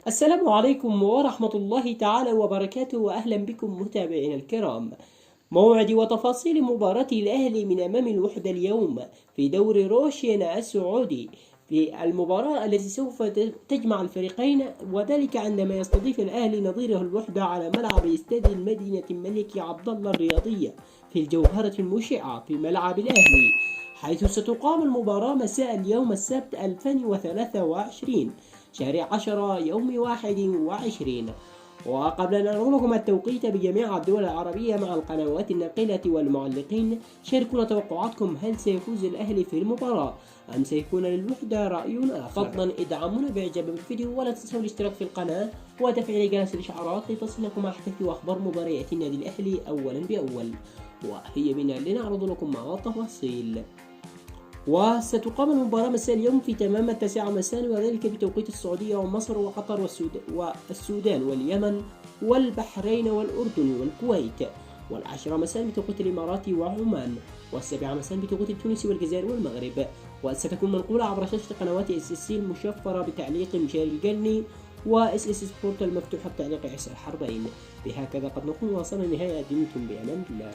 السلام عليكم ورحمة الله تعالى وبركاته، وأهلا بكم متابعينا الكرام. موعد وتفاصيل مباراة الأهلي من أمام الوحدة اليوم في دوري روشين السعودي، في المباراة التي سوف تجمع الفريقين، وذلك عندما يستضيف الأهلي نظيره الوحدة على ملعب استاد المدينة الملك عبد الله الرياضية في الجوهرة المشعة في ملعب الأهلي، حيث ستقام المباراة مساء اليوم السبت 2023 شهر 10 يوم 21. وقبل أن نقول لكم التوقيت بجميع الدول العربية مع القنوات الناقلة والمعلقين، شاركونا توقعاتكم، هل سيفوز الأهلي في المباراة أم سيكون للوحدة رأي آخر؟ فضلا ادعمونا بإعجاب بالفيديو، ولا تنسوا الاشتراك في القناة وتفعيل جرس الإشعارات لتصلكم أحدث وأخبار مباريات النادي الأهلي أولا بأول. وهي بنا لنعرض لكم مع التفاصيل. وستقام المباراة مساء اليوم في تمام 9 مساء، وذلك بتوقيت السعودية ومصر وقطر والسودان واليمن والبحرين والأردن والكويت، 10 مساء بتوقيت الإمارات وعمان، 7 مساء بتوقيت تونس والجزائر والمغرب. وستكون منقولة عبر شاشة قنوات SSC المشفرة بتعليق مشاري القرني، وSS سبورت المفتوحة بتعليق عيسى الحربين. بهكذا قد نكون وصلنا لنهاية. دمتم بأمان الله.